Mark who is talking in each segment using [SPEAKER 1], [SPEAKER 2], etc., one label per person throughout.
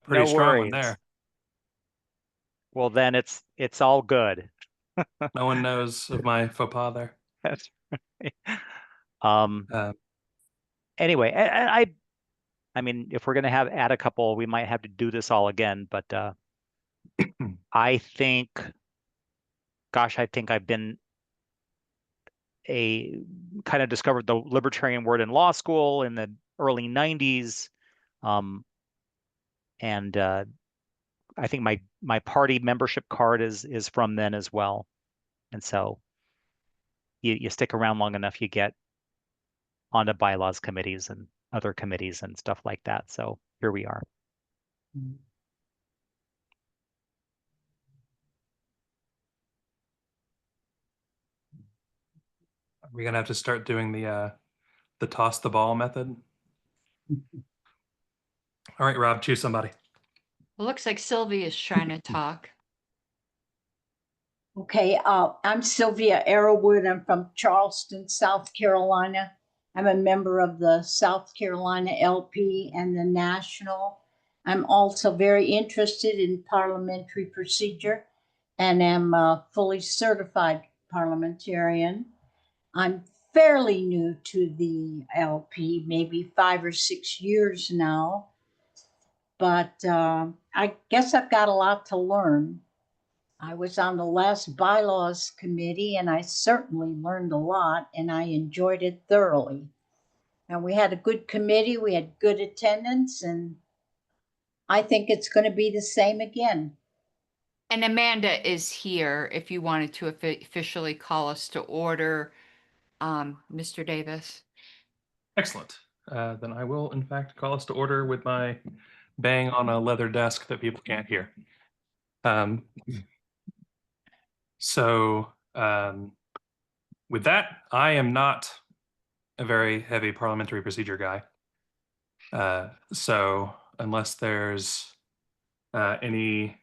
[SPEAKER 1] pretty
[SPEAKER 2] No
[SPEAKER 1] strong one
[SPEAKER 2] worries.
[SPEAKER 1] there.
[SPEAKER 2] Well, then it's all good.
[SPEAKER 1] No one knows of my faux pas there.
[SPEAKER 2] That's right. Um,
[SPEAKER 1] Uh,
[SPEAKER 2] anyway, I mean, if we're gonna add a couple, we might have to do this all again. But I think, gosh, I think I've been a kind of discovered the libertarian word in law school in the early 90s. And I think my party membership card is from then as well. And so you stick around long enough, you get onto bylaws committees and other committees and stuff like that. So here we are.
[SPEAKER 1] We're gonna have to start doing the toss the ball method. All right, Rob, choose somebody.
[SPEAKER 3] It looks like Sylvie is trying to talk.
[SPEAKER 4] Okay, I'm Sylvia Arrowwood. I'm from Charleston, South Carolina. I'm a member of the South Carolina LP and the National. I'm also very interested in parliamentary procedure and am a fully certified parliamentarian. I'm fairly new to the LP, maybe 5 or 6 years now, but I guess I've got a lot to learn. I was on the last bylaws committee and I certainly learned a lot and I enjoyed it thoroughly. And we had a good committee, we had good attendance, and I think it's going to be the same again.
[SPEAKER 3] And Amanda is here if you wanted to officially call us to order, Mr. Davis.
[SPEAKER 1] Excellent. Then I will, in fact, call us to order with my bang on a leather desk that people can't hear. So with that, I am not a very heavy parliamentary procedure guy. So unless there's any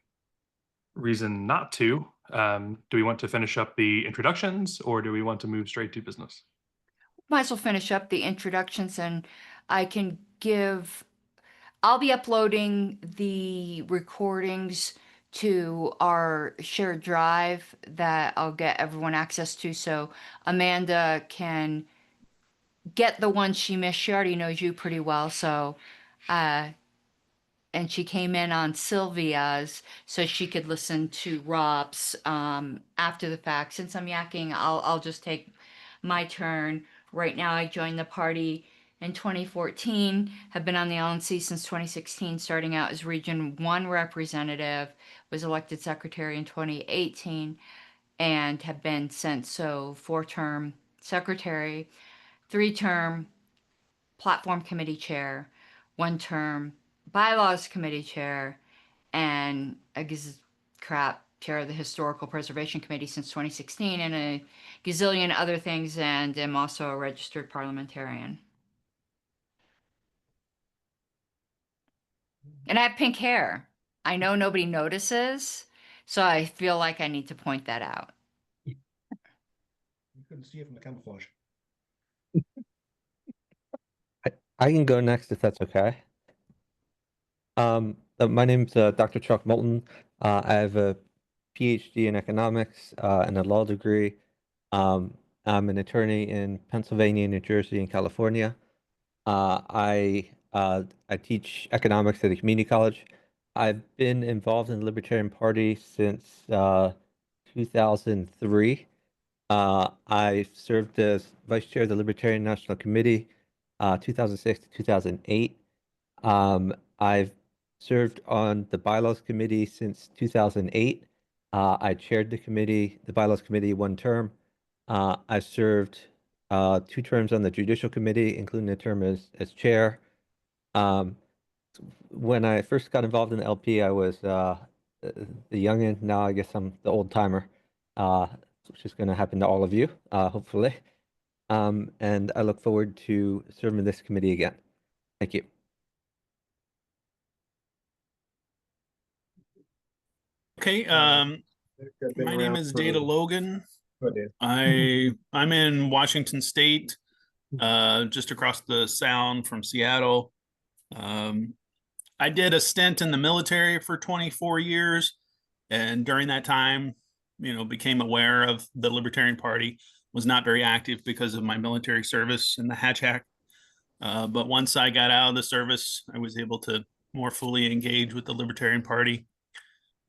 [SPEAKER 1] reason not to, do we want to finish up the introductions or do we want to move straight to business?
[SPEAKER 3] Might as well finish up the introductions and I'll be uploading the recordings to our shared drive that I'll get everyone access to, so Amanda can get the one she missed. She already knows you pretty well, so and she came in on Sylvia's so she could listen to Rob's after the fact. Since I'm yakking, I'll just take my turn. Right now, I joined the party in 2014, have been on the LNC since 2016, starting out as Region 1 representative, was elected secretary in 2018, and have been since. So 4-term secretary, 3-term platform committee chair, 1-term bylaws committee chair, and chair of the historical preservation committee since 2016, and a gazillion other things, and am also a registered parliamentarian. And I have pink hair. I know nobody notices, so I feel like I need to point that out.
[SPEAKER 5] You couldn't see it from the camouflage.
[SPEAKER 6] I can go next if that's okay. My name's Dr. Chuck Moulton. I have a PhD in economics and a law degree. I'm an attorney in Pennsylvania, New Jersey, and California. I teach economics at a community college. I've been involved in the Libertarian Party since 2003. I served as vice chair of the Libertarian National Committee 2006 to 2008. I've served on the Bylaws Committee since 2008. I chaired the Bylaws Committee 1 term. I served 2 terms on the Judicial Committee, including a term as chair. When I first got involved in the LP, I was the youngin'. Now I guess I'm the old timer, which is going to happen to all of you, hopefully. And I look forward to serving this committee again. Thank you.
[SPEAKER 7] Okay, my name is Data Logan. I'm in Washington State, just across the Sound from Seattle. I did a stint in the military for 24 years, and during that time, became aware of the Libertarian Party. Was not very active because of my military service in the Hatch Act. But once I got out of the service, I was able to more fully engage with the Libertarian Party,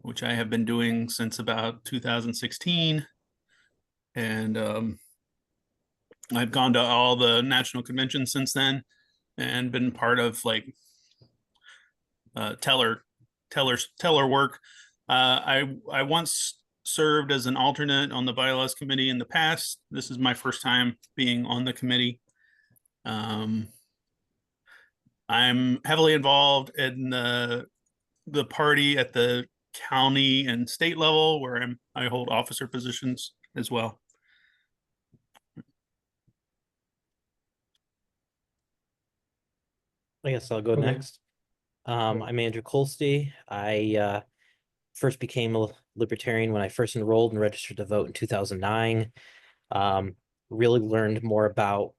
[SPEAKER 7] which I have been doing since about 2016. And I've gone to all the national conventions since then and been part of like teller work. I once served as an alternate on the bylaws committee in the past. This is my first time being on the committee. I'm heavily involved in the party at the county and state level, where I hold officer positions as well.
[SPEAKER 8] I guess I'll go
[SPEAKER 5] Okay.
[SPEAKER 8] next. I'm Andrew Colsty. I first became a libertarian when I first enrolled and registered to vote in 2009. Really learned more about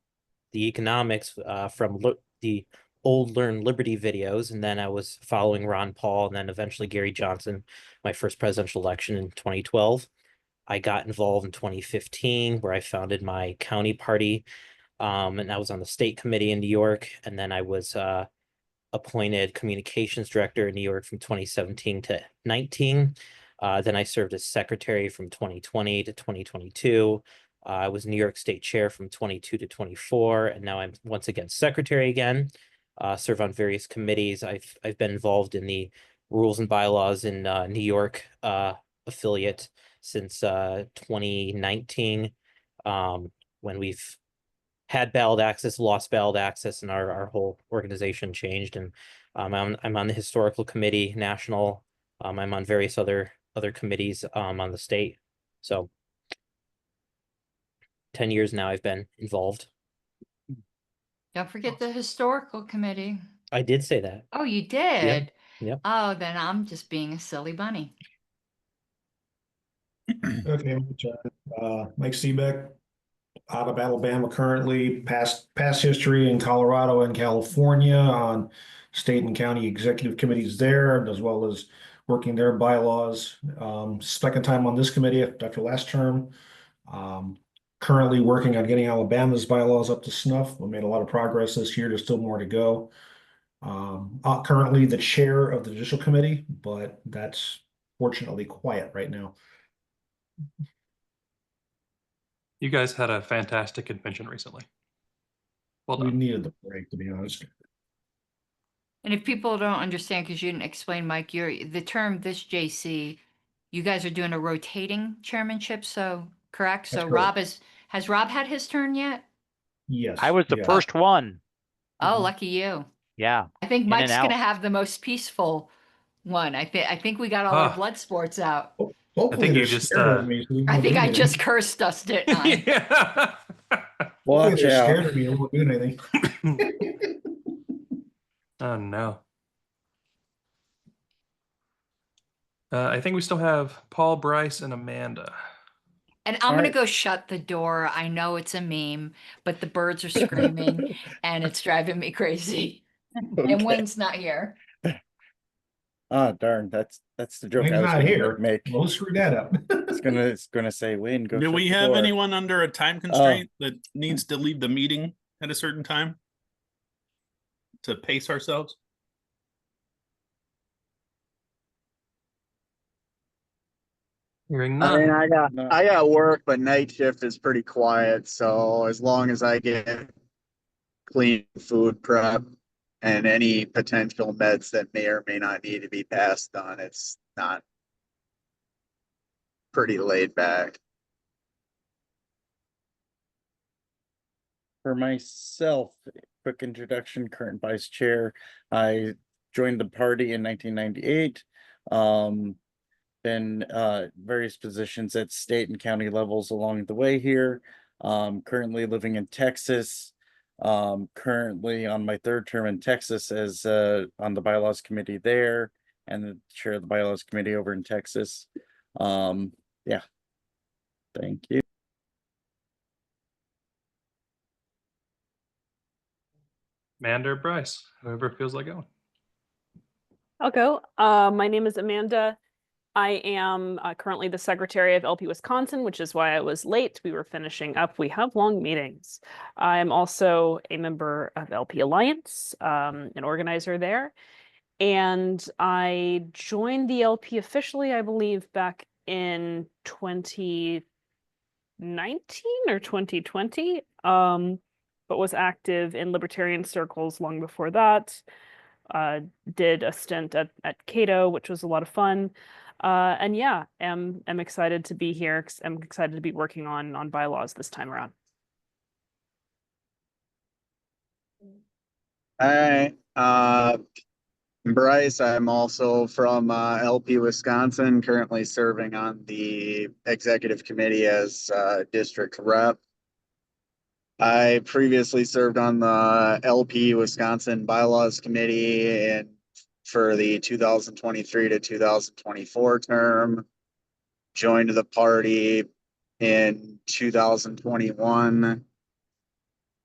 [SPEAKER 8] the economics from the old Learn Liberty videos, and then I was following Ron Paul and then eventually Gary Johnson, my first presidential election in 2012. I got involved in 2015, where I founded my county party, and I was on the state committee in New York, and then I was appointed communications director in New York from 2017 to 19. Then I served as secretary from 2020 to 2022. I was New York State chair from 22 to 24, and now I'm once again secretary again. Serve on various committees. I've been involved in the rules and bylaws in New York affiliate since 2019, when we've had ballot access, lost ballot access, and our whole organization changed. And I'm on the historical committee, national. I'm on various other committees on the state. So 10 years now I've been involved.
[SPEAKER 3] Don't forget the historical committee.
[SPEAKER 8] I did say that.
[SPEAKER 3] Oh, you did?
[SPEAKER 8] Yep.
[SPEAKER 3] Oh, then I'm just being a silly bunny.
[SPEAKER 5] Okay, Mike Seebeck, out of Alabama currently, past history in Colorado and California on state and county executive committees there, as well as working their bylaws. Second time on this committee after last term. Currently working on getting Alabama's bylaws up to snuff. We made a lot of progress this year. There's still more to go. Currently the chair of the judicial committee, but that's fortunately quiet right now.
[SPEAKER 1] You guys had a fantastic convention recently. Well
[SPEAKER 5] We
[SPEAKER 1] done.
[SPEAKER 5] needed the break, to be honest.
[SPEAKER 3] And if people don't understand, because you didn't explain, Mike, the term this JC, you guys are doing a rotating chairmanship, so correct?
[SPEAKER 5] That's
[SPEAKER 3] So
[SPEAKER 5] correct.
[SPEAKER 3] has Rob had his turn yet?
[SPEAKER 5] Yes.
[SPEAKER 2] I was the
[SPEAKER 5] yeah.
[SPEAKER 2] first one.
[SPEAKER 3] Oh, lucky you.
[SPEAKER 2] Yeah.
[SPEAKER 3] I think
[SPEAKER 2] In and
[SPEAKER 3] Mike's
[SPEAKER 2] out.
[SPEAKER 3] gonna have the most peaceful one. I think we got all our
[SPEAKER 1] Ah.
[SPEAKER 3] blood sports out.
[SPEAKER 5] Hopefully
[SPEAKER 1] think
[SPEAKER 5] they're
[SPEAKER 1] you just,
[SPEAKER 5] scared of me. So we
[SPEAKER 3] I
[SPEAKER 5] won't
[SPEAKER 3] think
[SPEAKER 5] do
[SPEAKER 3] I
[SPEAKER 5] anything.
[SPEAKER 3] just cursed us, didn't I?
[SPEAKER 1] Yeah.
[SPEAKER 5] Hopefully
[SPEAKER 9] Watch
[SPEAKER 5] they're
[SPEAKER 9] out.
[SPEAKER 5] scared of me and won't do anything.
[SPEAKER 1] Oh no. I think we still have Paul, Bryce, and Amanda.
[SPEAKER 3] And I'm
[SPEAKER 9] All
[SPEAKER 3] gonna
[SPEAKER 9] right.
[SPEAKER 3] go shut the door. I know it's a meme, but the birds are screaming and it's driving me crazy. And
[SPEAKER 9] Okay.
[SPEAKER 3] Wayne's not here.
[SPEAKER 9] Ah, darn. That's the joke
[SPEAKER 5] Wayne's
[SPEAKER 9] I was
[SPEAKER 5] not
[SPEAKER 9] gonna
[SPEAKER 5] here.
[SPEAKER 9] make.
[SPEAKER 5] We'll screw that up.
[SPEAKER 9] It's gonna say, Wayne, go
[SPEAKER 7] Do
[SPEAKER 9] shut
[SPEAKER 7] we
[SPEAKER 9] the
[SPEAKER 7] have
[SPEAKER 9] door."
[SPEAKER 7] anyone under a time constraint that needs to leave the meeting at a certain time to pace ourselves?
[SPEAKER 1] Hearing
[SPEAKER 10] I mean,
[SPEAKER 1] none.
[SPEAKER 9] No.
[SPEAKER 10] I got work, but night shift is pretty quiet. So as long as I get clean food prep and any potential meds that may or may not need to be passed on, it's not pretty laid back.
[SPEAKER 9] For myself, quick introduction, current vice chair. I joined the party in 1998. Been various positions at state and county levels along the way here. Currently living in Texas. Currently on my third term in Texas as on the bylaws committee there and the chair of the bylaws committee over in Texas. Yeah. Thank you.
[SPEAKER 1] Amanda or Bryce, whoever feels like going.
[SPEAKER 11] I'll go. My name is Amanda. I am currently the secretary of LP Wisconsin, which is why I was late. We were finishing up. We have long meetings. I'm also a member of LP Alliance, an organizer there. And I joined the LP officially, I believe, back in 2019 or 2020, but was active in libertarian circles long before that. Did a stint at Cato, which was a lot of fun. And yeah, am excited to be here. I'm excited to be working on bylaws this time around.
[SPEAKER 10] Hi, Bryce. I'm also from LP Wisconsin, currently serving on the executive committee as district rep. I previously served on the LP Wisconsin Bylaws Committee and for the 2023 to 2024 term. Joined the party in 2021.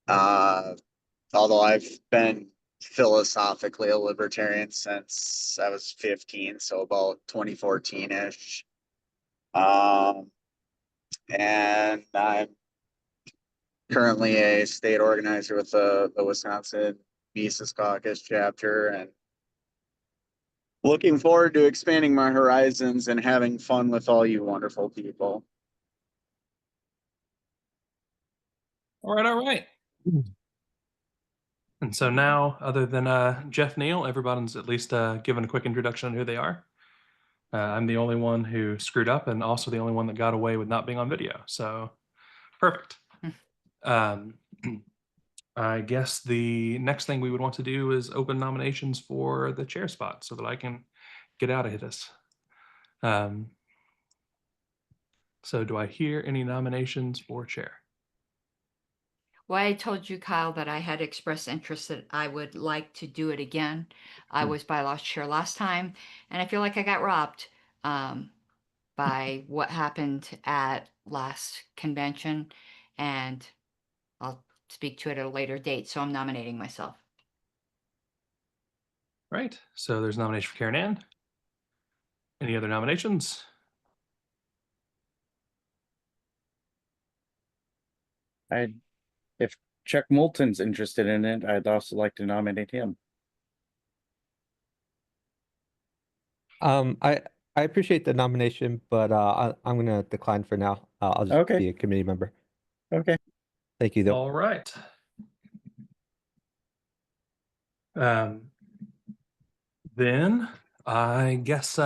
[SPEAKER 10] Although I've been philosophically a libertarian since I was 15, so about 2014-ish. And I'm currently a state organizer with the Wisconsin Mises Caucus chapter, and looking forward to expanding my horizons and having fun with all you wonderful people.
[SPEAKER 1] All right, all right. And so now, other than Jeff Neal, everybody's at least given a quick introduction on who they are. I'm the only one who screwed up and also the only one that got away with not being on video. So perfect. I guess the next thing we would want to do is open nominations for the chair spot so that I can get out of this. So do I hear any nominations for chair?
[SPEAKER 3] Well, I told you, Kyle, that I had expressed interest that I would like to do it again. I was bylaws chair last time, and I feel like I got robbed by what happened at last convention, and I'll speak to it at a later date. So I'm nominating myself.
[SPEAKER 1] Right. So there's a nomination for Karen Ann. Any other nominations?
[SPEAKER 9] If Chuck Moulton's interested in it, I'd also like to nominate him.
[SPEAKER 6] I appreciate the nomination, but I'm gonna decline for now. I'll just
[SPEAKER 9] Okay.
[SPEAKER 6] be a committee member.
[SPEAKER 9] Okay.
[SPEAKER 6] Thank you, though.
[SPEAKER 1] All right. Then I guess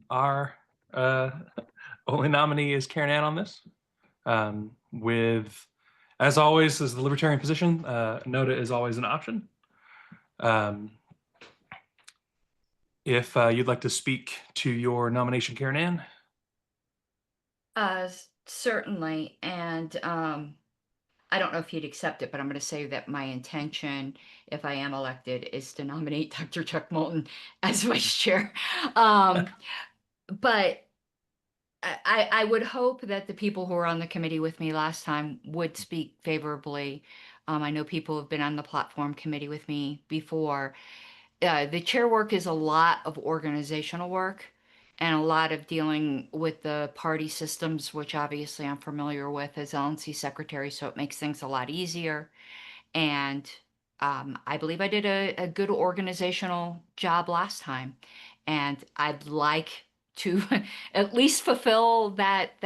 [SPEAKER 1] our only nominee is Karen Ann on this. With, as always, is the libertarian position. NOTA is always an option. If you'd like to speak to your nomination, Karen Ann.
[SPEAKER 3] Certainly. And I don't know if he'd accept it, but I'm going to say that my intention, if I am elected, is to nominate Dr. Chuck Moulton as vice chair. But I would hope that the people who were on the committee with me last time would speak favorably. I know people have been on the platform committee with me before. The chair work is a lot of organizational work and a lot of dealing with the party systems, which obviously I'm familiar with as LNC secretary, so it makes things a lot easier. And I believe I did a good organizational job last time, and I'd like to at least fulfill that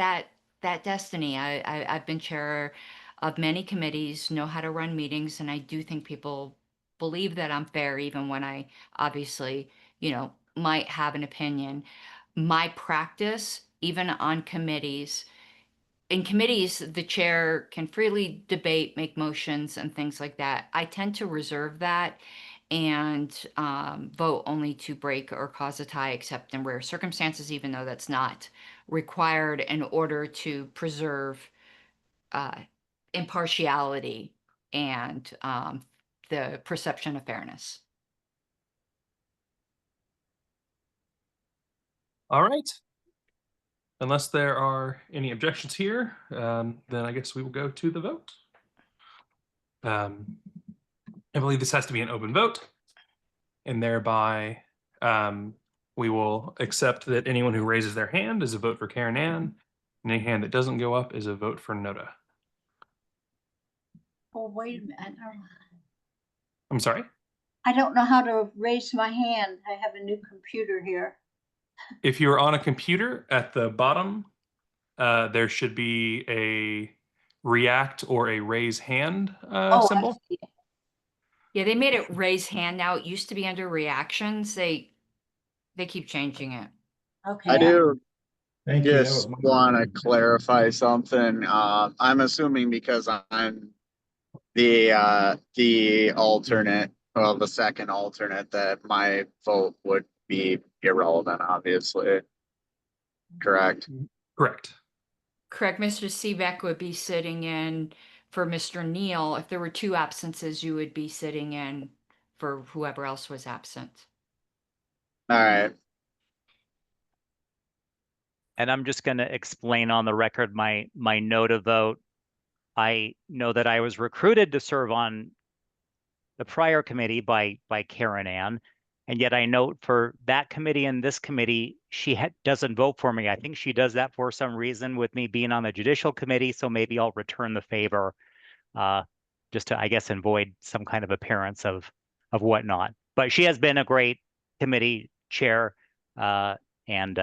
[SPEAKER 3] destiny. I've been chair of many committees, know how to run meetings, and I do think people believe that I'm fair, even when I obviously, might have an opinion. My practice, even on committees, in committees, the chair can freely debate, make motions, and things like that. I tend to reserve that and vote only to break or cause a tie, except in rare circumstances, even though that's not required in order to preserve impartiality and the perception of fairness.
[SPEAKER 1] All right. Unless there are any objections here, then I guess we will go to the vote. I believe this has to be an open vote. and thereby we will accept that anyone who raises their hand is a vote for Karen Ann, and any hand that doesn't go up is a vote for Noda.
[SPEAKER 4] Oh, wait a minute.
[SPEAKER 1] I'm sorry?
[SPEAKER 4] I don't know how to raise my hand. I have a new computer here.
[SPEAKER 1] If you're on a computer, at the bottom, there should be a react or a raise hand
[SPEAKER 4] Oh, I
[SPEAKER 1] symbol.
[SPEAKER 4] see.
[SPEAKER 3] Yeah, they made it raise hand now. It used to be under reactions. They keep changing it.
[SPEAKER 4] Okay.
[SPEAKER 10] I do
[SPEAKER 5] Thank you. That
[SPEAKER 10] just
[SPEAKER 5] was my
[SPEAKER 10] want to clarify something. I'm assuming because I'm the alternate, well, the second alternate, that my vote would be irrelevant, obviously. Correct.
[SPEAKER 1] Correct.
[SPEAKER 3] Correct. Mr. Seebeck would be sitting in for Mr. Neal. If there were two absences, you would be sitting in for whoever else was absent.
[SPEAKER 10] All right.
[SPEAKER 2] And I'm just going to explain on the record my no to vote. I know that I was recruited to serve on the prior committee by Karen Ann, and yet I note for that committee and this committee, she doesn't vote for me. I think she does that for some reason with me being on the judicial committee, so maybe I'll return the favor, just to, I guess, avoid some kind of appearance of whatnot. But she has been a great committee chair, and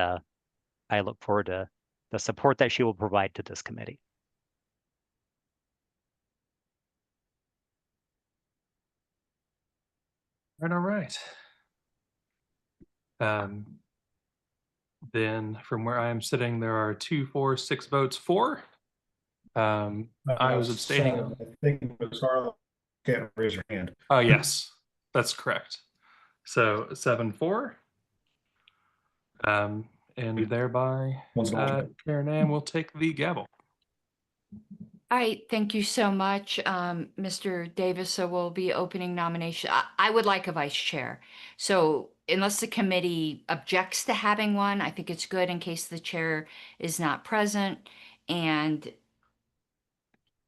[SPEAKER 2] I look forward to the support that she will provide to this committee.
[SPEAKER 1] All right. Then from where I am sitting, there are 2, 4, 6 votes for. I was abstaining.
[SPEAKER 5] I think it was Harlan. Can't raise your hand.
[SPEAKER 1] Yes, that's correct. So 7-4. And thereby,
[SPEAKER 5] One's an alternate.
[SPEAKER 1] Karen Ann will take the gavel.
[SPEAKER 3] All right, thank you so much, Mr. Davis. So we'll be opening nomination. I would like a vice chair. So unless the committee objects to having one, I think it's good in case the chair is not present. And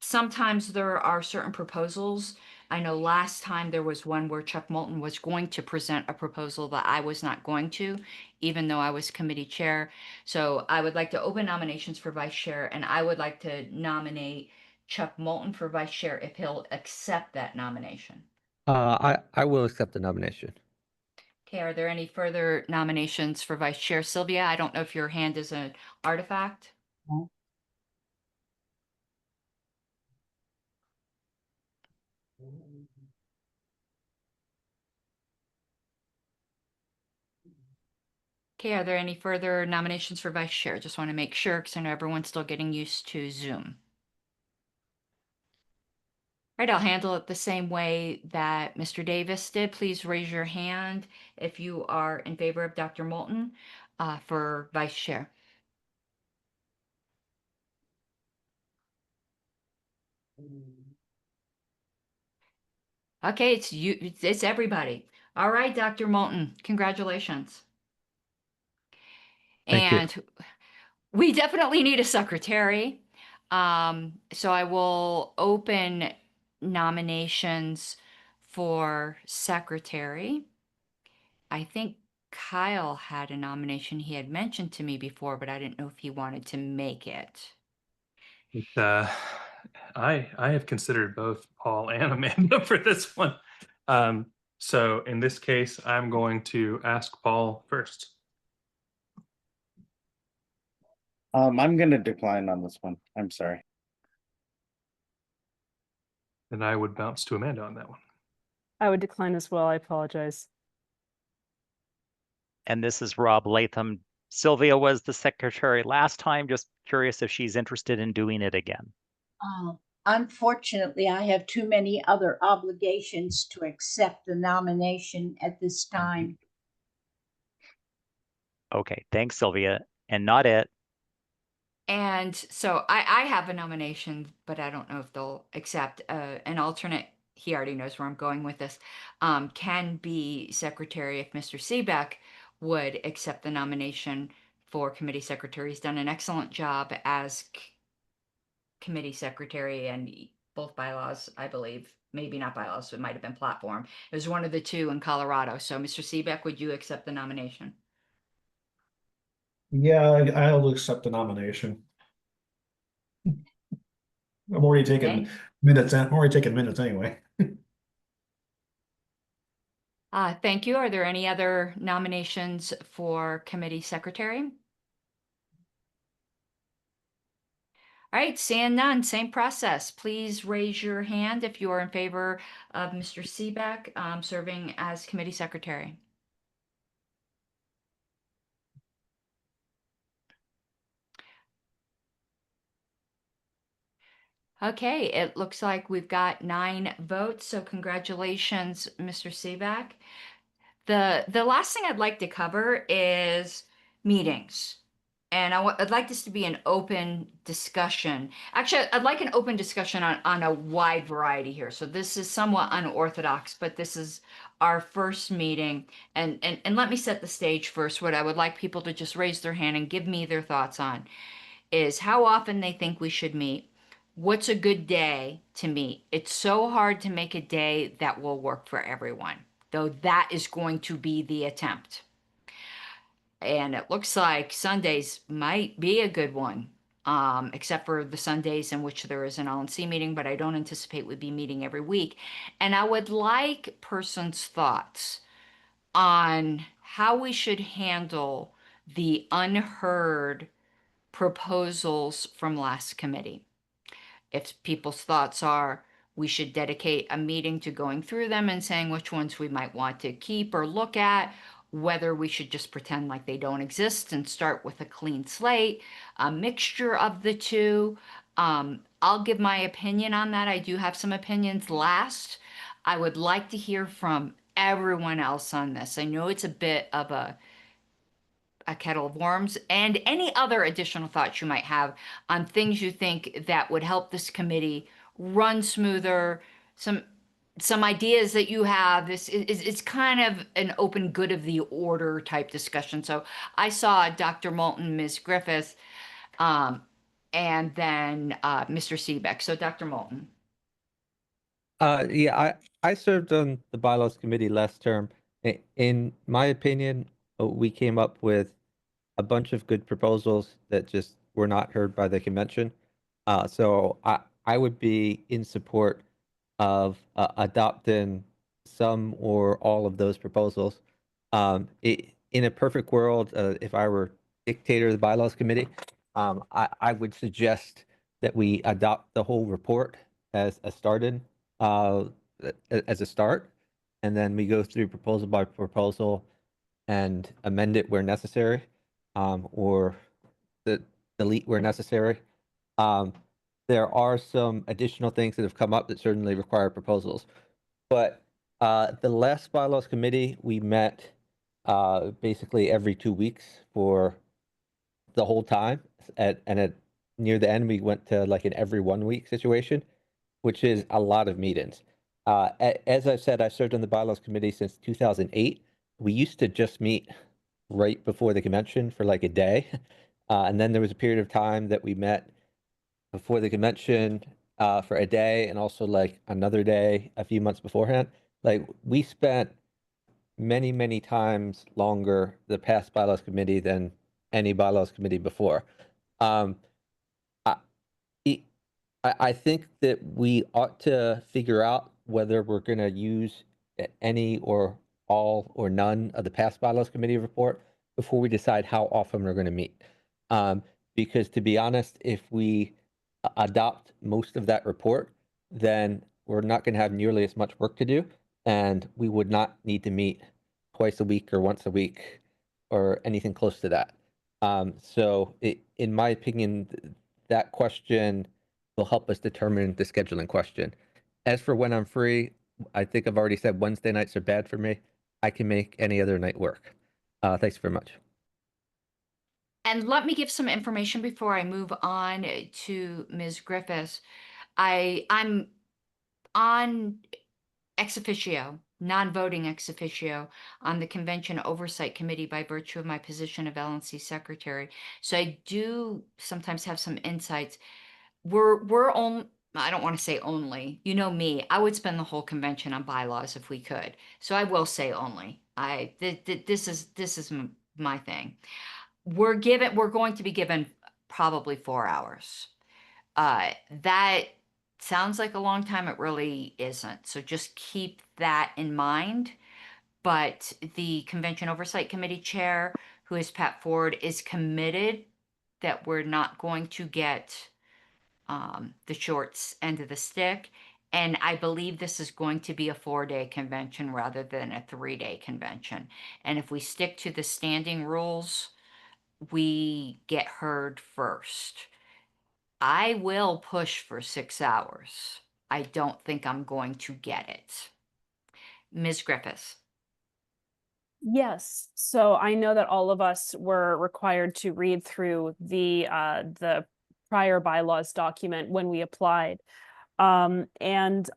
[SPEAKER 3] sometimes there are certain proposals. I know last time there was one where Chuck Moulton was going to present a proposal that I was not going to, even though I was committee chair. So I would like to open nominations for vice chair, and I would like to nominate Chuck Moulton for vice chair if he'll accept that nomination.
[SPEAKER 6] I will accept the nomination.
[SPEAKER 3] Okay, are there any further nominations for vice chair? Sylvia, I don't know if your hand is an artifact. Okay, are there any further nominations for vice chair? Just want to make sure because I know everyone's still getting used to Zoom. All right, I'll handle it the same way that Mr. Davis did. Please raise your hand if you are in favor of Dr. Moulton for vice chair. Okay, it's you, it's everybody. All right, Dr. Moulton, congratulations.
[SPEAKER 6] Thank you.
[SPEAKER 3] And we definitely need a secretary. So I will open nominations for secretary. I think Kyle had a nomination he had mentioned to me before, but I didn't know if he wanted to make it.
[SPEAKER 1] I have considered both Paul and Amanda for this one. So in this case, I'm going to ask Paul first.
[SPEAKER 9] I'm gonna decline on this one. I'm sorry.
[SPEAKER 1] And I would bounce to Amanda on that one.
[SPEAKER 11] I would decline as well. I apologize.
[SPEAKER 2] And this is Rob Latham. Sylvia was the secretary last time. Just curious if she's interested in doing it again.
[SPEAKER 4] Unfortunately, I have too many other obligations to accept the nomination at this time.
[SPEAKER 2] Okay, thanks, Sylvia. And not it.
[SPEAKER 3] And so I have a nomination, but I don't know if they'll accept an alternate. He already knows where I'm going with this. Can be secretary if Mr. Seebeck would accept the nomination for committee secretary. He's done an excellent job as committee secretary, and both bylaws, I believe. Maybe not bylaws, it might have been platform. It was one of the two in Colorado. So Mr. Seebeck, would you accept the nomination?
[SPEAKER 5] Yeah, I'll accept the nomination. I'm already taking
[SPEAKER 3] Okay.
[SPEAKER 5] minutes. I'm already taking minutes anyway.
[SPEAKER 3] Thank you. Are there any other nominations for committee secretary? All right, seeing none, same process. Please raise your hand if you are in favor of Mr. Seebeck serving as committee secretary. Okay, it looks like we've got 9 votes, so congratulations, Mr. Seebeck. The last thing I'd like to cover is meetings. And I'd like this to be an open discussion. Actually, I'd like an open discussion on a wide variety here. So this is somewhat unorthodox, but this is our first meeting. And let me set the stage first. What I would like people to just raise their hand and give me their thoughts on is how often they think we should meet. What's a good day to meet? It's so hard to make a day that will work for everyone, though that is going to be the attempt. And it looks like Sundays might be a good one, except for the Sundays in which there is an LNC meeting, but I don't anticipate we'd be meeting every week. And I would like persons' thoughts on how we should handle the unheard proposals from last committee. If people's thoughts are we should dedicate a meeting to going through them and saying which ones we might want to keep or look at, whether we should just pretend like they don't exist and start with a clean slate, a mixture of the two. I'll give my opinion on that. I do have some opinions last. I would like to hear from everyone else on this. I know it's a bit of a kettle of worms, and any other additional thoughts you might have on things you think that would help this committee run smoother, some ideas that you have. This is it's kind of an open good of the order type discussion. So I saw Dr. Moulton, Ms. Griffith, and then Mr. Seebeck. So Dr. Moulton.
[SPEAKER 6] Yeah, I served on the bylaws committee last term. In my opinion, we came up with a bunch of good proposals that just were not heard by the convention. So I would be in support of adopting some or all of those proposals. In a perfect world, if I were dictator of the bylaws committee, I would suggest that we adopt the whole report as a started as a start, and then we go through proposal by proposal and amend it where necessary, or delete where necessary. There are some additional things that have come up that certainly require proposals. But the last bylaws committee, we met basically every 2 weeks for the whole time. And near the end, we went to like an every 1 week situation, which is a lot of meetings. As I've said, I've served on the bylaws committee since 2008. We used to just meet right before the convention for like a day. And then there was a period of time that we met before the convention for a day and also like another day a few months beforehand. Like we spent many, many times longer the past bylaws committee than any bylaws committee before. Um, I, I think that we ought to figure out whether we're going to use any or all or none of the past bylaws committee report before we decide how often we're going to meet. Because to be honest, if we adopt most of that report, then we're not going to have nearly as much work to do, and we would not need to meet twice a week or once a week or anything close to that. So in my opinion, that question will help us determine the scheduling question. As for when I'm free, I think I've already said Wednesday nights are bad for me. I can make any other night work. Thanks very much.
[SPEAKER 3] And let me give some information before I move on to Ms. Griffiths. I'm on ex officio, non-voting ex officio on the Convention Oversight Committee by virtue of my position of LNC Secretary. So I do sometimes have some insights. We're on I don't want to say only. You know me, I would spend the whole convention on bylaws if we could. So I will say only. This is my thing. We're going to be given probably 4 hours. That sounds like a long time. It really isn't. So just keep that in mind. But the Convention Oversight Committee chair, who is Pat Ford, is committed that we're not going to get the shorts end of the stick. And I believe this is going to be a 4-day convention rather than a 3-day convention. And if we stick to the standing rules, we get heard first. I will push for 6 hours. I don't think I'm going to get it. Ms. Griffiths.
[SPEAKER 11] Yes, so I know that all of us were required to read through the prior bylaws document when we applied. And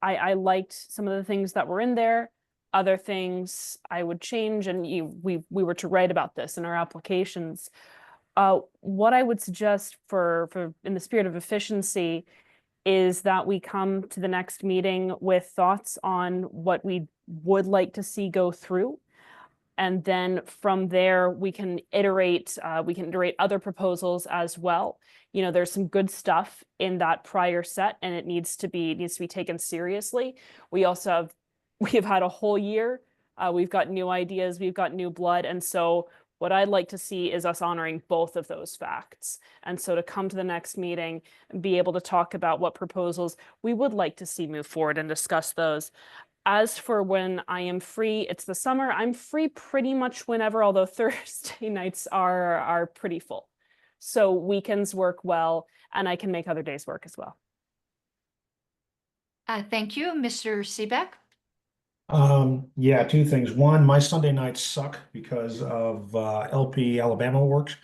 [SPEAKER 11] I liked some of the things that were in there. Other things I would change, and we were to write about this in our applications. What I would suggest for in the spirit of efficiency is that we come to the next meeting with thoughts on what we would like to see go through. And then from there, we can iterate other proposals as well. You know, there's some good stuff in that prior set, and it needs to be taken seriously. We have had a whole year. We've got new ideas, we've got new blood. And so what I'd like to see is us honoring both of those facts. And so to come to the next meeting and be able to talk about what proposals we would like to see move forward and discuss those. As for when I am free, it's the summer. I'm free pretty much whenever, although Thursday nights are pretty full. So weekends work well, and I can make other days work as well.
[SPEAKER 3] Thank you, Mr. Seebeck.
[SPEAKER 5] Yeah, two things. One, my Sunday nights suck because of LP Alabama works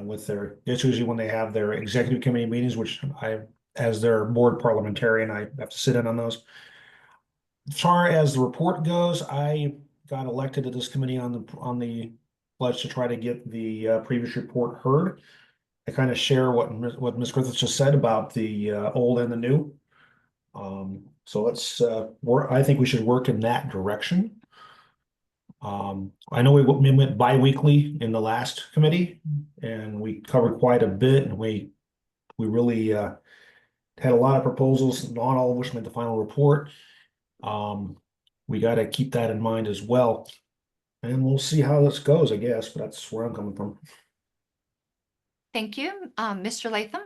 [SPEAKER 5] with their, it's usually when they have their executive committee meetings, which as their board parliamentarian, I have to sit in on those. As far as the report goes, I got elected to this committee on the pledge to try to get the previous report heard. I kind of share what Ms. Griffiths just said about the old and the new. So let's I think we should work in that direction. I know we went bi-weekly in the last committee, and we covered quite a bit, and we really had a lot of proposals, not all of which made the final report. We got to keep that in mind as well, and we'll see how this goes, I guess, but that's where I'm coming from.
[SPEAKER 3] Thank you. Mr. Latham?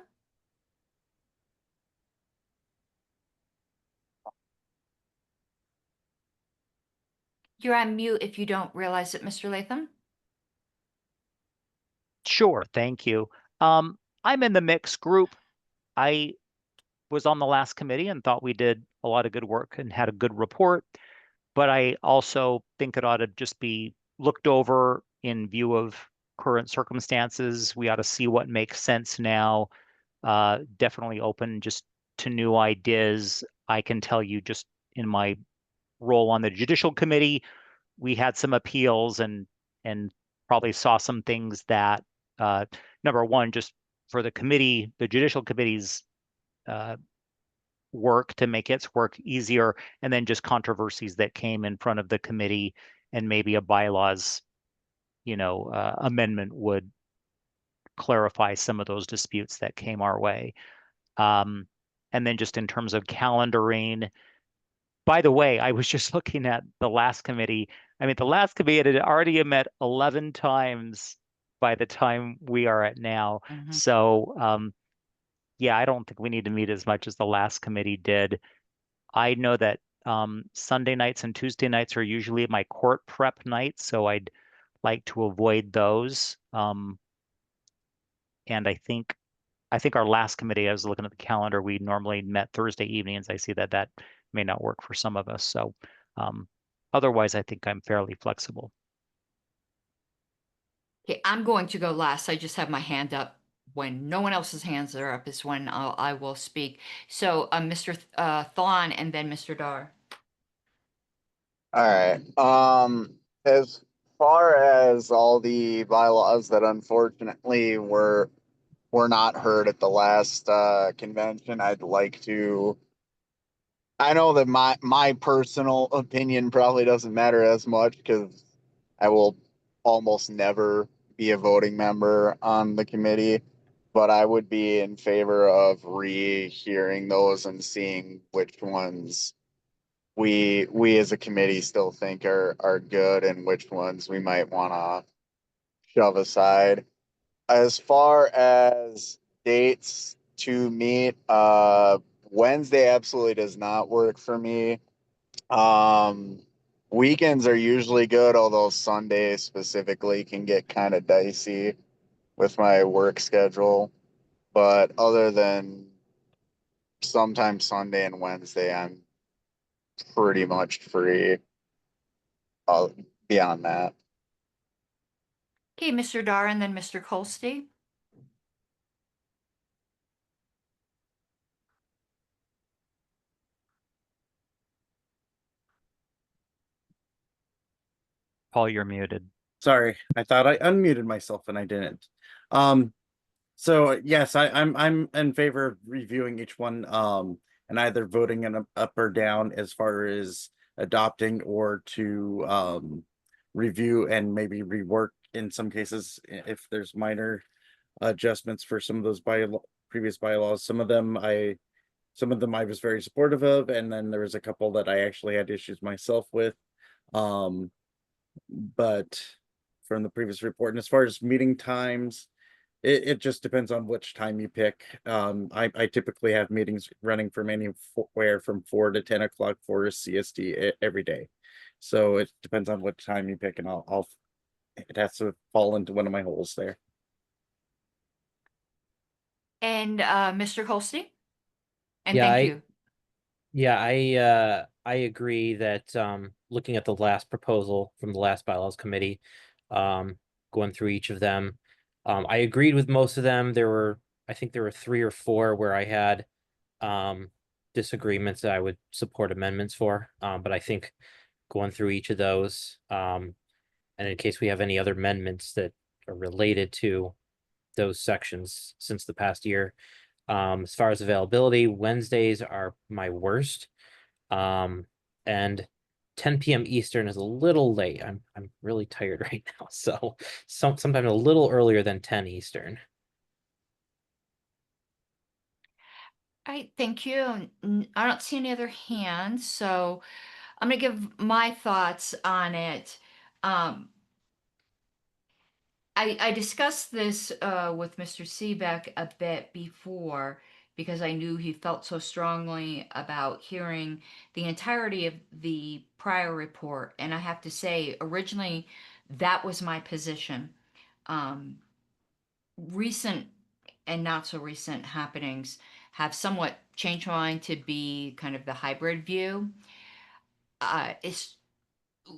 [SPEAKER 3] You're on mute if you don't realize it, Mr. Latham.
[SPEAKER 2] Sure, thank you. I'm in the mixed group. I was on the last committee and thought we did a lot of good work and had a good report, but I also think it ought to just be looked over in view of current circumstances. We ought to see what makes sense now. Definitely open just to new ideas. I can tell you just in my role on the Judicial Committee, we had some appeals and probably saw some things that number one, just for the committee, the Judicial Committee's work to make its work easier, and then just controversies that came in front of the committee, and maybe a bylaws, amendment would clarify some of those disputes that came our way. And then just in terms of calendaring, by the way, I was just looking at the last committee. I mean, the last committee had already met 11 times by the time we are at now.
[SPEAKER 3] Mhm.
[SPEAKER 2] So, yeah, I don't think we need to meet as much as the last committee did. I know that Sunday nights and Tuesday nights are usually my court prep nights, so I'd like to avoid those. And I think our last committee, I was looking at the calendar, we normally met Thursday evenings. I see that may not work for some of us. So otherwise, I think I'm fairly flexible.
[SPEAKER 3] Okay, I'm going to go last. I just have my hand up. When no one else's hands are up is when I will speak. So Mr. Thawne and then Mr. Dar.
[SPEAKER 10] All right. As far as all the bylaws that unfortunately were were not heard at the last convention. I'd like to. I know that my personal opinion probably doesn't matter as much because I will almost never be a voting member on the committee, but I would be in favor of rehearing those and seeing which ones we as a committee still think are good and which ones we might want to shove aside. As far as dates to meet, Wednesday absolutely does not work for me. Weekends are usually good, although Sunday specifically can get kind of dicey with my work schedule. But other than sometimes Sunday and Wednesday, I'm pretty much free. Beyond that.
[SPEAKER 3] Okay, Mr. Dar and then Mr. Colsty.
[SPEAKER 2] Paul, you're muted.
[SPEAKER 9] Sorry, I thought I unmuted myself and I didn't. So yes, I'm in favor of reviewing each one, and either voting an up or down as far as adopting or to review and maybe rework in some cases if there's minor adjustments for some of those previous bylaws. Some of them I was very supportive of, and then there was a couple that I actually had issues myself with. But from the previous report, and as far as meeting times, it just depends on which time you pick. I typically have meetings running from anywhere from 4 to 10 o'clock for CST every day. So it depends on what time you pick, and it has to fall into one of my holes there.
[SPEAKER 3] And Mr. Colsty? And
[SPEAKER 8] Yeah,
[SPEAKER 3] thank you.
[SPEAKER 8] Yeah, I agree that looking at the last proposal from the last bylaws committee, going through each of them, I agreed with most of them. I think there were 3 or 4 where I had disagreements that I would support amendments for. But I think going through each of those, and in case we have any other amendments that are related to those sections since the past year. As far as availability, Wednesdays are my worst. And 10 p.m. Eastern is a little late. I'm really tired right now. So sometime a little earlier than 10 Eastern.
[SPEAKER 3] All right, thank you. I don't see any other hands, so I'm gonna give my thoughts on it. I discussed this with Mr. Seebeck a bit before because I knew he felt so strongly about hearing the entirety of the prior report. And I have to say, originally, that was my position. Recent and not so recent happenings have somewhat changed my mind to be kind of the hybrid view.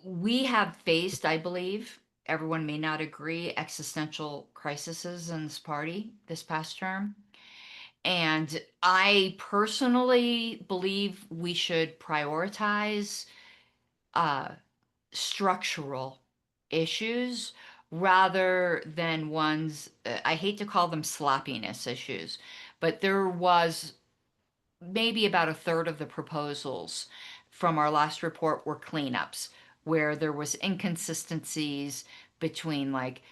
[SPEAKER 3] We have faced, I believe, everyone may not agree, existential crises in this party this past term. And I personally believe we should prioritize structural issues rather than ones, I hate to call them sloppiness issues, but there was maybe about a third of the proposals from our last report were cleanups where there was inconsistencies between like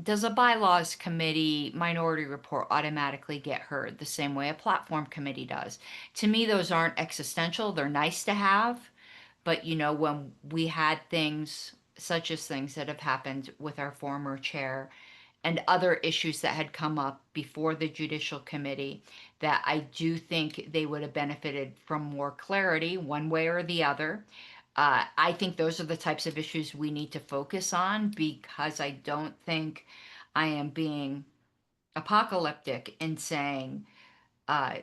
[SPEAKER 3] does a bylaws committee minority report automatically get heard the same way a platform committee does? To me, those aren't existential. They're nice to have, but you know, when we had things such as things that have happened with our former chair and other issues that had come up before the judicial committee that I do think they would have benefited from more clarity one way or the other. I think those are the types of issues we need to focus on because I don't think I am being apocalyptic in saying, uh,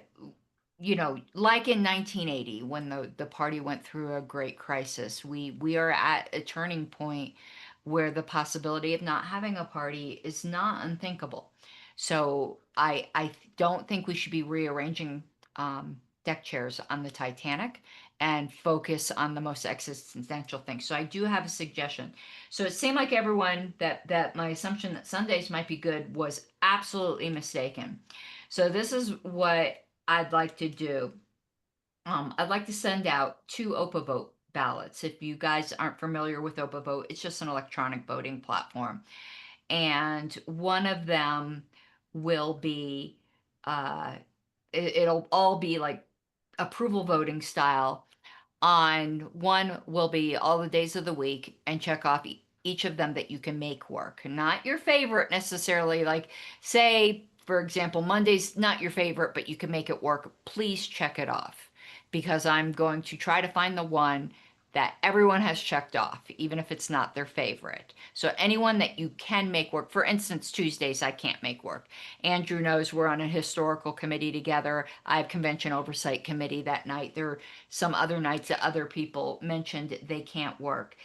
[SPEAKER 3] you know, like in 1980 when the party went through a great crisis, we are at a turning point where the possibility of not having a party is not unthinkable. So I don't think we should be rearranging deck chairs on the Titanic, and focus on the most existential things. So I do have a suggestion. So it seemed like everyone that my assumption that Sundays might be good was absolutely mistaken. So this is what I'd like to do. I'd like to send out 2 OPA vote ballots. If you guys aren't familiar with OPA vote, it's just an electronic voting platform. And one of them will be, it'll all be like approval voting style. On one will be all the days of the week and check off each of them that you can make work. Not your favorite necessarily. Like, say, for example, Monday's not your favorite, but you can make it work. Please check it off because I'm going to try to find the one that everyone has checked off, even if it's not their favorite. So anyone that you can make work, for instance, Tuesdays I can't make work. Andrew knows we're on a historical committee together. I have convention oversight committee that night. There are some other nights that other people mentioned they can't work.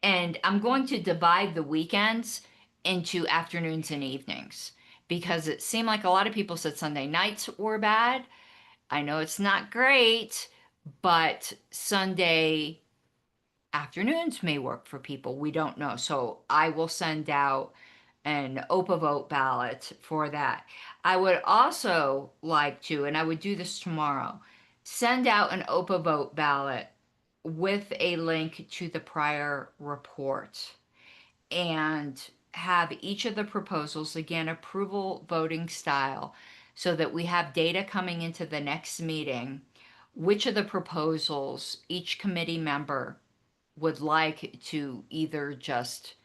[SPEAKER 3] And I'm going to divide the weekends into afternoons and evenings because it seemed like a lot of people said Sunday nights were bad. I know it's not great, but Sunday afternoons may work for people. We don't know. So I will send out an OPA vote ballot for that. I would also like to, and I would do this tomorrow, send out an OPA vote ballot with a link to the prior report and have each of the proposals, again, approval voting style, so that we have data coming into the next meeting, which of the proposals each committee member would like to either just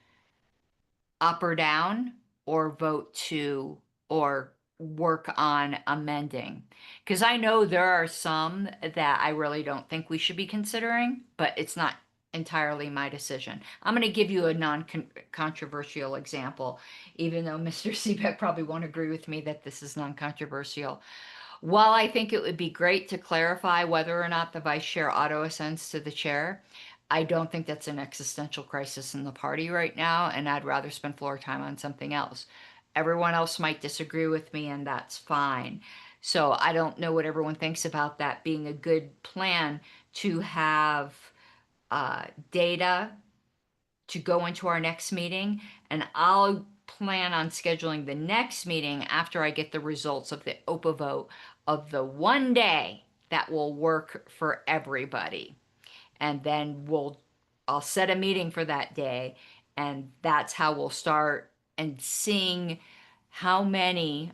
[SPEAKER 3] up or down or vote to or work on amending. Because I know there are some that I really don't think we should be considering, but it's not entirely my decision. I'm going to give you a non-controversial example, even though Mr. Seebeck probably won't agree with me that this is non-controversial. While I think it would be great to clarify whether or not the vice chair auto ascends to the chair, I don't think that's an existential crisis in the party right now, and I'd rather spend floor time on something else. Everyone else might disagree with me, and that's fine. So I don't know what everyone thinks about that being a good plan to have data to go into our next meeting, and I'll plan on scheduling the next meeting after I get the results of the OPA vote of the one day that will work for everybody. And then I'll set a meeting for that day, and that's how we'll start and seeing how many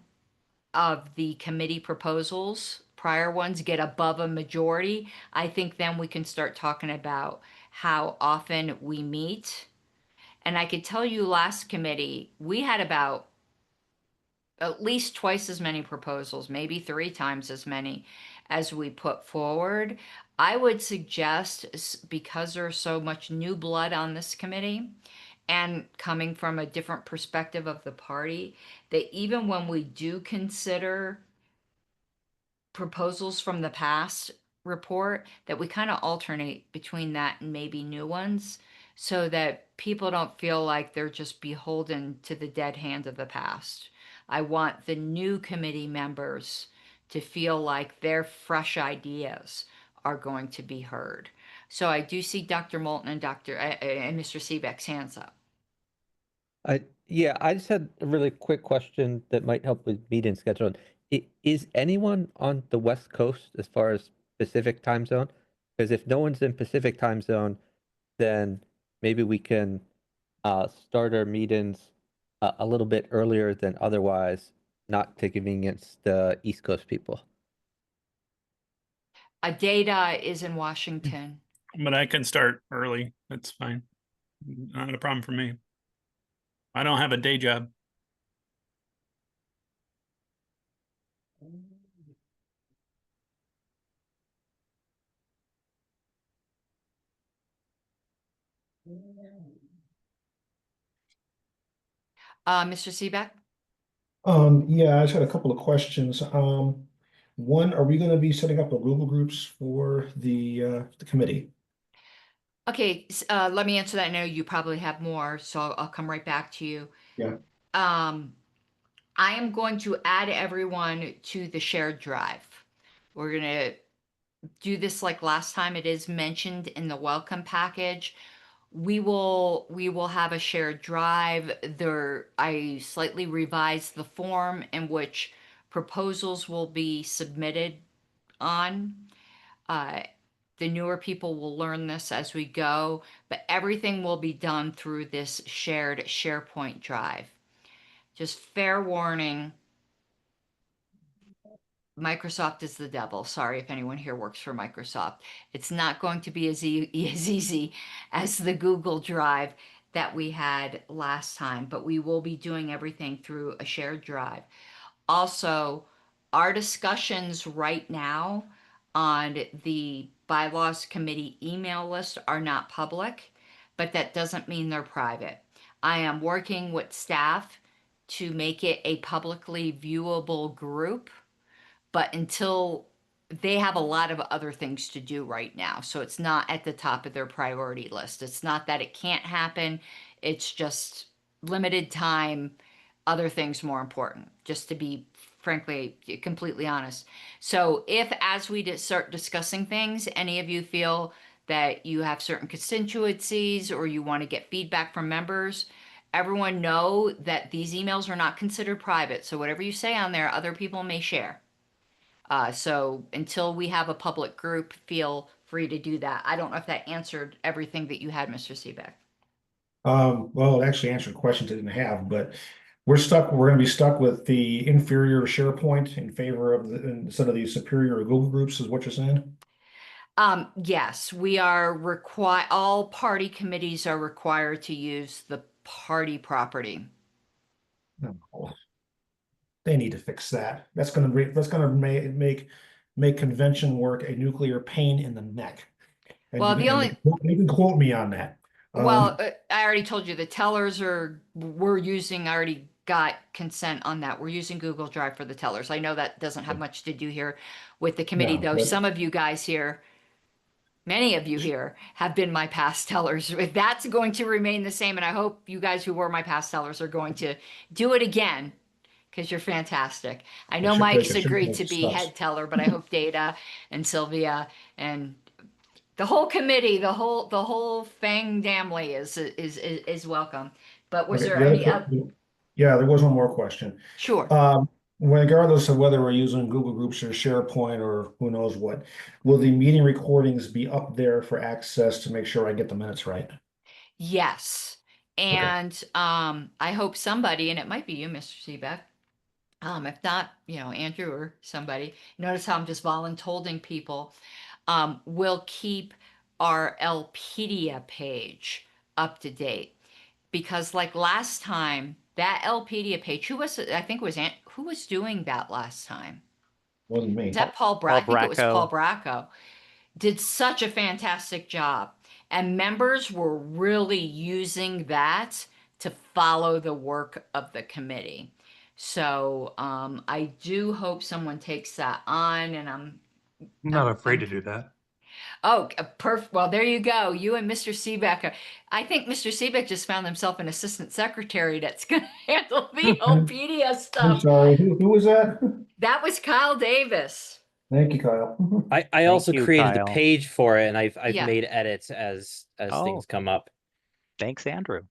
[SPEAKER 3] of the committee proposals, prior ones, get above a majority. I think then we can start talking about how often we meet. And I could tell you last committee, we had about at least twice as many proposals, maybe 3 times as many as we put forward. I would suggest, because there's so much new blood on this committee and coming from a different perspective of the party, that even when we do consider proposals from the past report, that we kind of alternate between that and maybe new ones so that people don't feel like they're just beholden to the dead hand of the past. I want the new committee members to feel like their fresh ideas are going to be heard. So I do see Dr. Moulton and and Mr. Seebeck's hands up.
[SPEAKER 6] Yeah, I just had a really quick question that might help with meeting schedule. Is anyone on the West Coast as far as Pacific time zone? Because if no one's in Pacific time zone, then maybe we can start our meetings a little bit earlier than otherwise, not to convenience the East Coast people.
[SPEAKER 3] Data is in Washington.
[SPEAKER 7] But I can start early. That's fine. Not a problem for me. I don't have a day job.
[SPEAKER 3] Mr. Seebeck?
[SPEAKER 5] Yeah, I just had a couple of questions. One, are we going to be setting up the Google groups for the committee?
[SPEAKER 3] Okay, let me answer that. I know you probably have more, so I'll come right back to you.
[SPEAKER 5] Yeah.
[SPEAKER 3] I am going to add everyone to the shared drive. We're going to do this like last time. It is mentioned in the welcome package. We will have a shared drive. There, I slightly revised the form in which proposals will be submitted on. Uh, the newer people will learn this as we go, but everything will be done through this shared SharePoint drive. Just fair warning, Microsoft is the devil. Sorry if anyone here works for Microsoft. It's not going to be as easy as the Google Drive that we had last time, but we will be doing everything through a shared drive. Also, our discussions right now on the bylaws committee email list are not public, but that doesn't mean they're private. I am working with staff to make it a publicly viewable group, but until they have a lot of other things to do right now, so it's not at the top of their priority list. It's not that it can't happen, it's just limited time, other things more important, just to be frankly completely honest. So if as we start discussing things, any of you feel that you have certain constituencies or you want to get feedback from members, everyone know that these emails are not considered private, so whatever you say on there, other people may share. So until we have a public group, feel free to do that. I don't know if that answered everything that you had, Mr. Seebeck.
[SPEAKER 5] Well, it actually answered questions I didn't have, but we're gonna be stuck with the inferior SharePoint in favor of instead of the superior Google groups, is what you're saying?
[SPEAKER 3] Yes, we are all party committees are required to use the party property.
[SPEAKER 5] No. They need to fix that. That's gonna make convention work a nuclear pain in the neck. And
[SPEAKER 3] Well,
[SPEAKER 5] you can quote me on that.
[SPEAKER 3] Well, I already told you the tellers I already got consent on that. We're using Google Drive for the tellers. I know that doesn't have much to do here with the committee,
[SPEAKER 5] No,
[SPEAKER 3] though.
[SPEAKER 5] but-
[SPEAKER 3] Some of you guys here, many of you here have been my past tellers. If that's going to remain the same, and I hope you guys who were my past tellers are going to do it again because you're fantastic. I know Mike's agreed to be head teller, but I hope Data and Sylvia and the whole committee, the whole Fang family is welcome. But was
[SPEAKER 5] Okay,
[SPEAKER 3] there any
[SPEAKER 5] yeah, there was one more question.
[SPEAKER 3] Sure.
[SPEAKER 5] Regardless of whether we're using Google Groups or SharePoint or who knows what, will the meeting recordings be up there for access to make sure I get the minutes right?
[SPEAKER 3] Yes. And I hope somebody, and it might be you, Mr. Seebeck, if not, Andrew or somebody, notice how I'm just voluntolding people, will keep our LPedia page up to date. Because like last time, that LPedia page, who was doing that last time?
[SPEAKER 5] Wasn't me.
[SPEAKER 3] Is that Paul Bracco? I think it was Paul Bracco. Did such a fantastic job. And members were really using that to follow the work of the committee. So I do hope someone takes that on, and I'm
[SPEAKER 1] not afraid to do that.
[SPEAKER 3] Oh, perfect. Well, there you go. You and Mr. Seebeck. I think Mr. Seebeck just found himself an assistant secretary that's going to handle the LPedia stuff.
[SPEAKER 5] I'm sorry. Who was that?
[SPEAKER 3] That was Kyle Davis.
[SPEAKER 5] Thank you, Kyle.
[SPEAKER 8] I also created
[SPEAKER 2] Kyle.
[SPEAKER 8] the page for it, and I've
[SPEAKER 3] Yeah.
[SPEAKER 8] made edits as things come up.
[SPEAKER 2] Thanks, Andrew.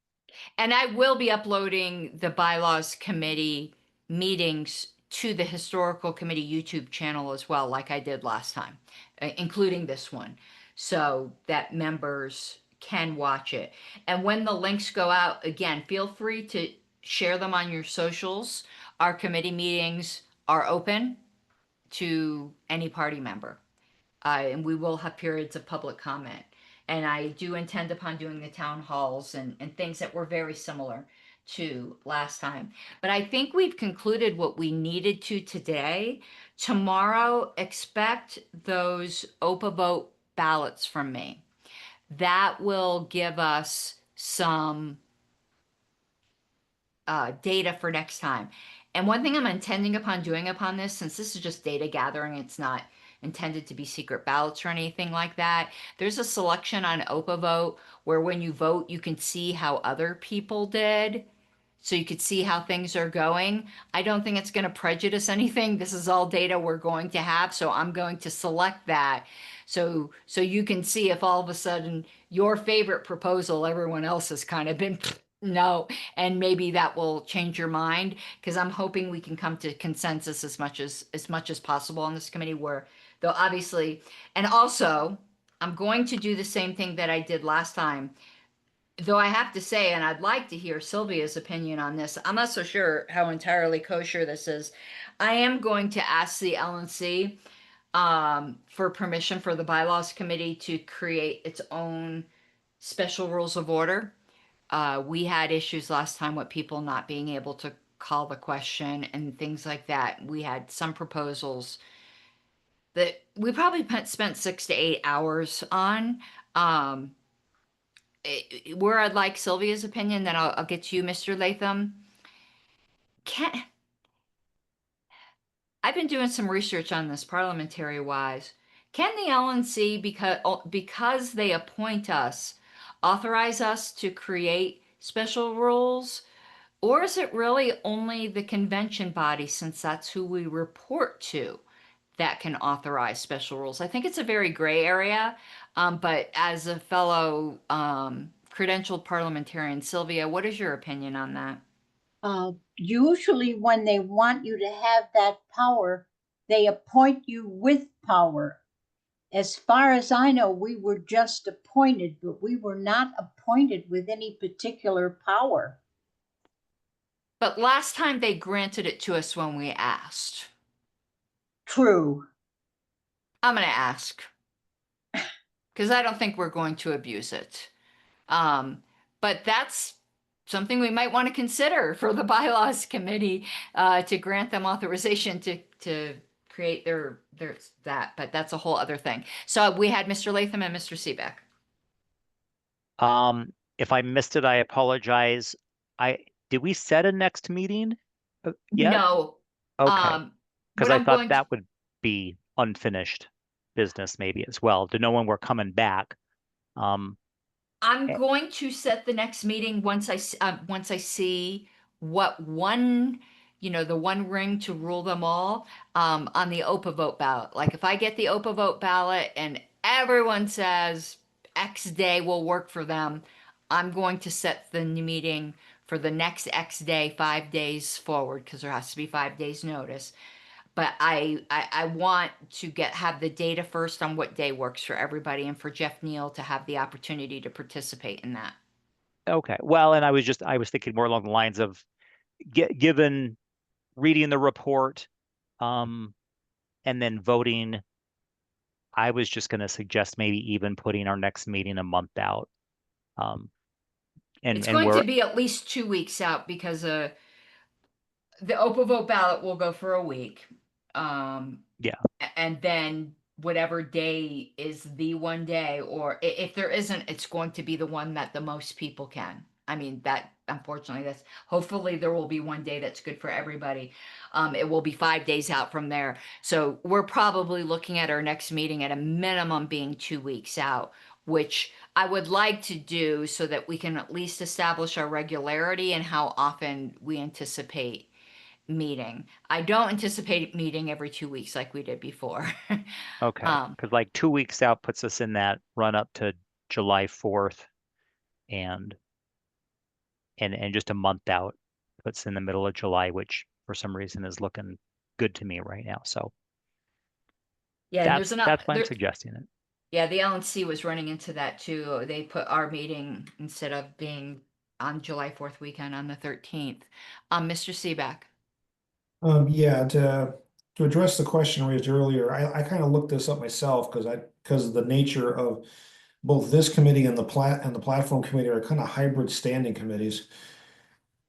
[SPEAKER 3] And I will be uploading the bylaws committee meetings to the historical committee YouTube channel as well, like I did last time, including this one, so that members can watch it. And when the links go out, again, feel free to share them on your socials. Our committee meetings are open to any party member, and we will have periods of public comment. And I do intend upon doing the town halls and things that were very similar to last time. But I think we've concluded what we needed to today. Tomorrow, expect those OPA vote ballots from me. That will give us some data for next time. And one thing I'm intending upon doing upon this, since this is just data gathering, it's not intended to be secret ballots or anything like that. There's a selection on OPA Vote where when you vote, you can see how other people did. so you could see how things are going. I don't think it's going to prejudice anything. This is all data we're going to have, so I'm going to select that. So you can see if all of a sudden your favorite proposal, everyone else has kind of been no, and maybe that will change your mind, because I'm hoping we can come to consensus as much as possible on this committee, where though obviously, and also I'm going to do the same thing that I did last time. Though I have to say, and I'd like to hear Sylvia's opinion on this, I'm not so sure how entirely kosher this is. I am going to ask the LNC for permission for the bylaws committee to create its own special rules of order. We had issues last time with people not being able to call the question and things like that. We had some proposals that we probably spent 6 to 8 hours on. Where I'd like Sylvia's opinion, then I'll get to you, Mr. Latham. I've been doing some research on this parliamentary wise. Can the LNC, because they appoint us, authorize us to create special rules? Or is it really only the convention body, since that's who we report to, that can authorize special rules? I think it's a very gray area, but as a fellow credentialed parliamentarian, Sylvia, what is your opinion on that?
[SPEAKER 4] Usually when they want you to have that power, they appoint you with power. As far as I know, we were just appointed, but we were not appointed with any particular power.
[SPEAKER 3] But last time they granted it to us when we asked.
[SPEAKER 4] True.
[SPEAKER 3] I'm going to ask, because I don't think we're going to abuse it. But that's something we might want to consider for the bylaws committee, to grant them authorization to create their that. But that's a whole other thing. So we had Mr. Latham and Mr. Seebeck.
[SPEAKER 2] If I missed it, I apologize. Did we set a next meeting yet?
[SPEAKER 3] No.
[SPEAKER 2] Okay. Because
[SPEAKER 3] what
[SPEAKER 2] I
[SPEAKER 3] I'm
[SPEAKER 2] thought
[SPEAKER 3] going
[SPEAKER 2] that would be unfinished business maybe as well, to know when we're coming back.
[SPEAKER 3] I'm going to set the next meeting once I see what one, the one ring to rule them all, on the OPA vote ballot. Like if I get the OPA vote ballot and everyone says X day will work for them, I'm going to set the meeting for the next X day, 5 days forward, because there has to be 5 days notice. But I want to have the data first on what day works for everybody, and for Jeff Neal to have the opportunity to participate in that.
[SPEAKER 2] Okay. Well, and I was thinking more along the lines of given reading the report, and then voting, I was just going to suggest maybe even putting our next meeting a month out.
[SPEAKER 3] It's going to be at least 2 weeks out, because the OPA vote ballot will go for a week.
[SPEAKER 2] Yeah.
[SPEAKER 3] And then whatever day is the one day, or if there isn't, it's going to be the one that the most people can. I mean, that unfortunately, hopefully there will be one day that's good for everybody. It will be 5 days out from there. So we're probably looking at our next meeting at a minimum being 2 weeks out, which I would like to do so that we can at least establish our regularity and how often we anticipate meeting. I don't anticipate meeting every 2 weeks like we did before.
[SPEAKER 2] Okay. Because like 2 weeks out puts us in that run up to July 4th, and just a month out puts in the middle of July, which for some reason is looking good to me right now. So
[SPEAKER 3] yeah,
[SPEAKER 2] that's why I'm suggesting it.
[SPEAKER 3] Yeah, the LNC was running into that too. They put our meeting, instead of being on July 4th weekend, on the 13th. Mr. Seebeck.
[SPEAKER 5] Yeah, to address the question raised earlier, I kind of looked this up myself because of the nature of both this committee and the platform committee are kind of hybrid standing committees.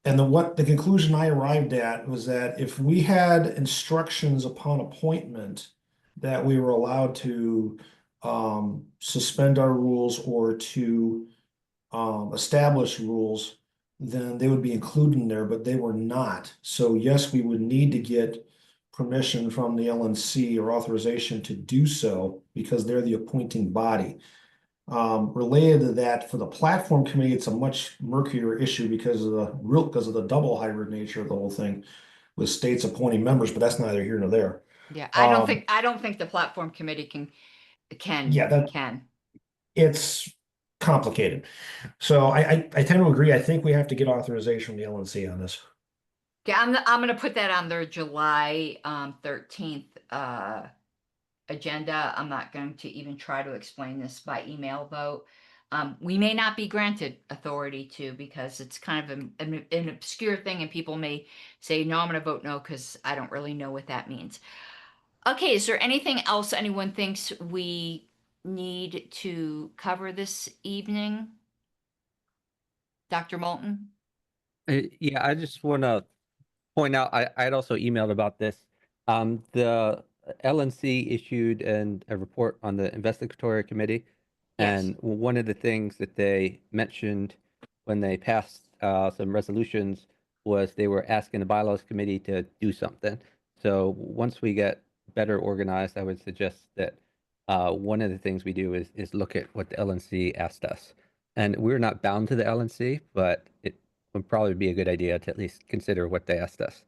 [SPEAKER 5] And the conclusion I arrived at was that if we had instructions upon appointment that we were allowed to suspend our rules or to establish rules, then they would be included in there, but they were not. So yes, we would need to get permission from the LNC or authorization to do so, because they're the appointing body. Related to that, for the platform committee, it's a much murkier issue because of the double hybrid nature of the whole thing with states appointing members, but that's neither here nor there.
[SPEAKER 3] Yeah,
[SPEAKER 5] Um,
[SPEAKER 3] I don't think the platform committee
[SPEAKER 5] Yeah,
[SPEAKER 3] can.
[SPEAKER 5] it's complicated. So I tend to agree. I think we have to get authorization from the LNC on this.
[SPEAKER 3] Okay, I'm gonna put that on their July 13th agenda. I'm not going to even try to explain this by email vote. We may not be granted authority to, because it's kind of an obscure thing, and people may say, no, I'm going to vote no because I don't really know what that means. Okay, is there anything else anyone thinks we need to cover this evening? Dr. Moulton?
[SPEAKER 6] Yeah, I just want to point out, I'd also emailed about this. The LNC issued a report on the investigatory committee.
[SPEAKER 3] Yes.
[SPEAKER 6] And one of the things that they mentioned when they passed some resolutions was they were asking the bylaws committee to do something. So once we get better organized, I would suggest that one of the things we do is look at what the LNC asked us. And we're not bound to the LNC, but it would probably be a good idea to at least consider what they asked us.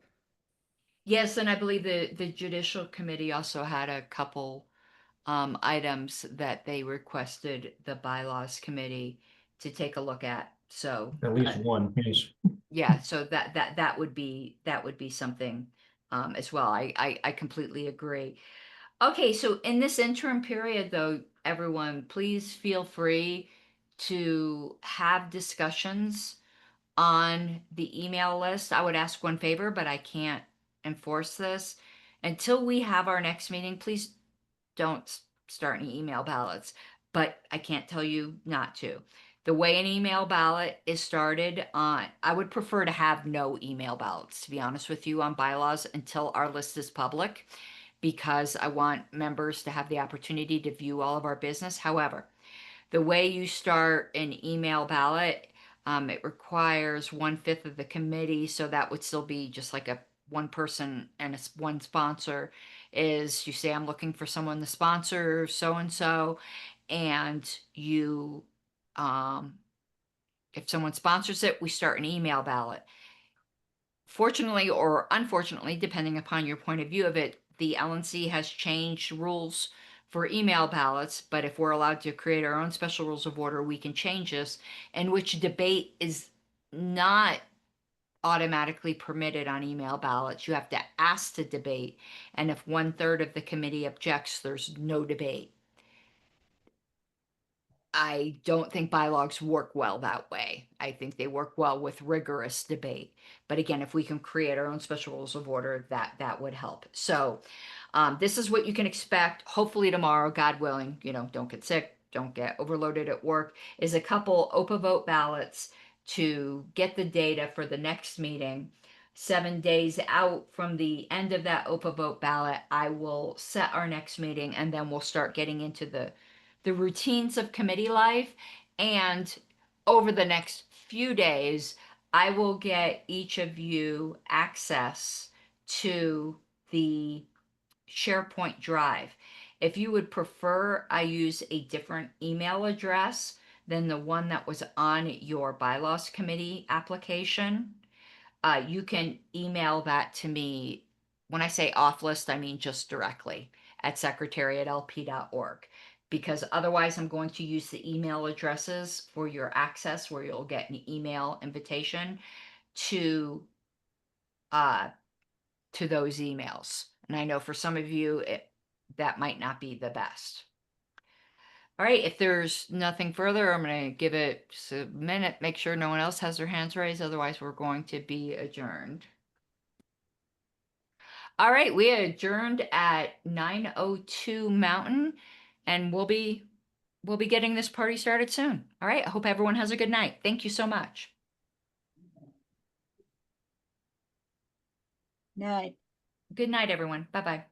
[SPEAKER 3] Yes, and I believe the Judicial Committee also had a couple items that they requested the Bylaws Committee to take a look at. So
[SPEAKER 5] At least one, yes.
[SPEAKER 3] yeah, so that would be something as well. I completely agree. Okay, so in this interim period, though, everyone, please feel free to have discussions on the email list. I would ask one favor, but I can't enforce this. Until we have our next meeting, please don't start any email ballots, but I can't tell you not to. The way an email ballot is started on, I would prefer to have no email ballots, to be honest with you, on bylaws until our list is public, because I want members to have the opportunity to view all of our business. However, the way you start an email ballot, it requires 1/5 of the committee, so that would still be just like a one person and one sponsor. Is you say, I'm looking for someone to sponsor so and so, and you, if someone sponsors it, we start an email ballot. Fortunately or unfortunately, depending upon your point of view of it, the LNC has changed rules for email ballots, but if we're allowed to create our own special rules of order, we can change this, in which debate is not automatically permitted on email ballots. You have to ask to debate, and if 1/3 of the committee objects, there's no debate. I don't think bylaws work well that way. I think they work well with rigorous debate. But again, if we can create our own special rules of order, that would help. So this is what you can expect. Hopefully tomorrow, God willing, don't get sick, don't get overloaded at work, is a couple OPA vote ballots to get the data for the next meeting. 7 days out from the end of that OPA vote ballot, I will set our next meeting, and then we'll start getting into the routines of committee life. And over the next few days, I will get each of you access to the SharePoint Drive. If you would prefer I use a different email address than the one that was on your bylaws committee application, you can email that to me. When I say off list, I mean just directly at secretary@lp.org, because otherwise I'm going to use the email addresses for your access, where you'll get an email invitation to those emails. And I know for some of you, that might not be the best. All right, if there's nothing further, I'm going to give it just a minute, make sure no one else has their hands raised. Otherwise, we're going to be adjourned. All right, we adjourned at 9:02 Mountain, and we'll be getting this party started soon. All right, I hope everyone has a good night. Thank you so much.
[SPEAKER 4] Night.
[SPEAKER 3] Good night, everyone. Bye-bye.